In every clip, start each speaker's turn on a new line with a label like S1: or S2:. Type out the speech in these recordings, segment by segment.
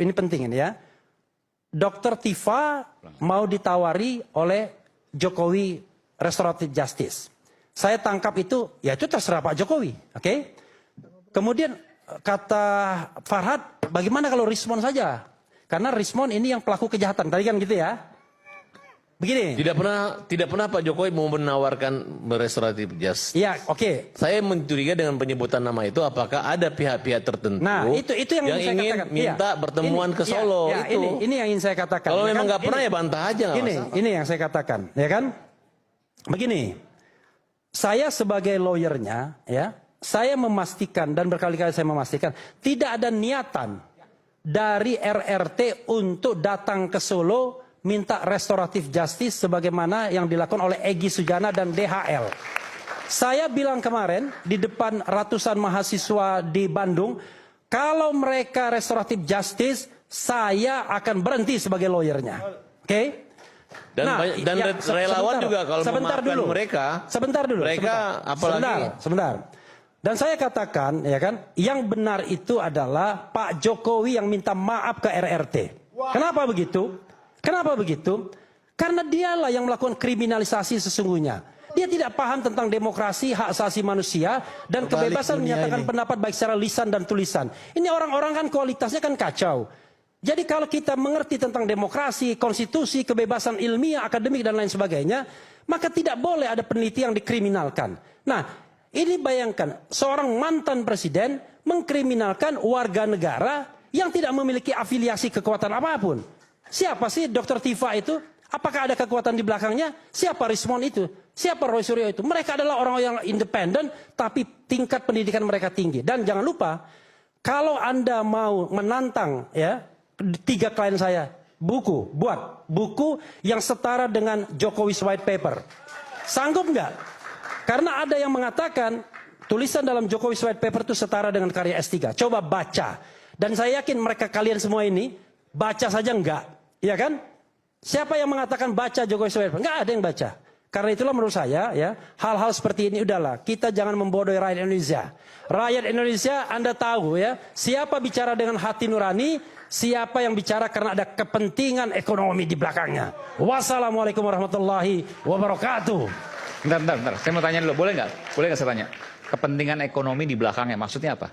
S1: ini penting ini ya. Dr. Tifa mau ditawari oleh Jokowi restoratif justice. Saya tangkap itu, ya itu terserah Pak Jokowi, oke? Kemudian kata Farhad, bagaimana kalau Rismon saja? Karena Rismon ini yang pelaku kejahatan, tadi kan gitu ya. Begini.
S2: Tidak pernah Pak Jokowi mau menawarkan restoratif justice.
S1: Iya, oke.
S2: Saya mencurigai dengan penyebutan nama itu, apakah ada pihak-pihak tertentu
S1: itu yang saya
S2: ingin
S1: katakan.
S2: minta pertemuan ke Solo.
S1: Ini yang ingin saya katakan.
S2: Kalau
S1: ya
S2: memang
S1: kan?
S2: nggak pernah ya bantah aja.
S1: Ini yang saya katakan, ya kan? Begini, saya sebagai lawyernya, ya, saya memastikan dan berkali-kali saya memastikan tidak ada niatan dari RRT untuk datang ke Solo minta restoratif justice sebagaimana yang dilakukan oleh Egy Sujana dan DHL. Saya bilang kemarin di depan ratusan mahasiswa di Bandung, kalau mereka restoratif justice, saya akan berhenti sebagai lawyernya. Oke?
S2: Dan relawan juga kalau memaafkan mereka.
S1: Sebentar dulu.
S2: Mereka apalagi.
S1: Sebentar. Dan saya katakan, ya kan, yang benar itu adalah Pak Jokowi yang minta maaf ke RRT. Kenapa begitu? Kenapa begitu? Karena dialah yang melakukan kriminalisasi sesungguhnya. Dia tidak paham tentang demokrasi, hak asasi manusia, dan kebebasan menyatakan pendapat baik secara lisan dan tulisan. Ini orang-orang kan kualitasnya kan kacau. Jadi kalau kita mengerti tentang demokrasi, konstitusi, kebebasan ilmiah, akademik, dan lain sebagainya, maka tidak boleh ada peneliti yang dikriminalkan. Nah, ini bayangkan, seorang mantan presiden mengkriminalkan warga negara yang tidak memiliki afiliasi kekuatan apapun. Siapa sih Dr. Tifa itu? Apakah ada kekuatan di belakangnya? Siapa Rismon itu? Siapa Roy Suryo itu? Mereka adalah orang yang independen, tapi tingkat pendidikan mereka tinggi. Dan jangan lupa, kalau Anda mau menantang ya 3 klien saya, buat buku yang setara dengan Jokowi's White Paper. Sanggup nggak? Karena ada yang mengatakan tulisan dalam Jokowi's White Paper itu setara dengan karya S3. Coba baca. Dan saya yakin mereka kalian semua ini baca saja enggak. Iya kan? Siapa yang mengatakan baca Jokowi's White Paper? Enggak ada yang baca. Karena itulah menurut saya ya, hal-hal seperti ini udahlah, kita jangan membodohi rakyat Indonesia. Rakyat Indonesia Anda tahu ya, siapa bicara dengan hati nurani, siapa yang bicara karena ada kepentingan ekonomi di belakangnya. Wassalamualaikum warahmatullahi wabarakatuh.
S3: Bentar. Saya mau tanya dulu, boleh nggak? Boleh nggak saya tanya? Kepentingan ekonomi di belakangnya, maksudnya apa?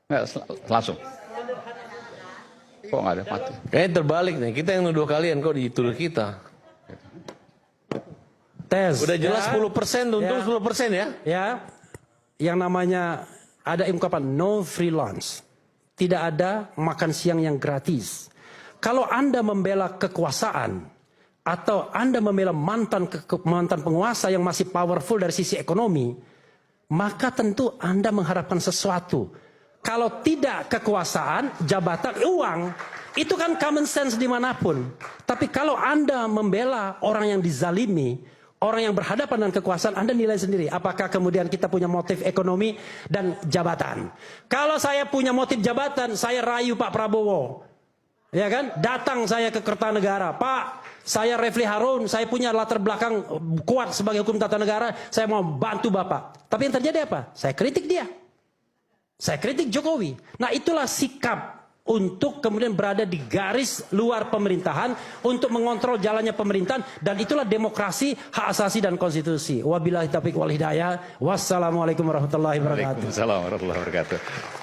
S3: Nggak, langsung. Kok nggak ada mati?
S2: Kayaknya terbalik nih, kita yang nuduh kalian kok dituduh kita.
S1: Tes.
S2: Udah jelas ya. 10%, untung ya. 10% ya.
S1: Ya, yang namanya ada ungkapan no free lunch. Tidak ada makan siang yang gratis. Kalau Anda membela kekuasaan, atau Anda membela mantan penguasa yang masih powerful dari sisi ekonomi, maka tentu Anda mengharapkan sesuatu. Kalau tidak kekuasaan, jabatan, uang, itu kan common sense dimanapun. Tapi kalau Anda membela orang yang dizalimi, orang yang berhadapan dengan kekuasaan, Anda nilai sendiri. Apakah kemudian kita punya motif ekonomi dan jabatan? Kalau saya punya motif jabatan, saya rayu Pak Prabowo. Ya kan? Datang saya ke Kertanegara. Pak, saya Refli Harun, saya punya latar belakang kuat sebagai hukum tata negara, saya mau bantu Bapak. Tapi yang terjadi apa? Saya kritik dia. Saya kritik Jokowi. Nah, itulah sikap untuk kemudian berada di garis luar pemerintahan untuk mengontrol jalannya pemerintahan, dan itulah demokrasi, hak asasi dan konstitusi. Wabillahi taufiq wal hidayah. Wassalamualaikum warahmatullahi wabarakatuh.
S3: Waalaikumsalam warahmatullahi wabarakatuh.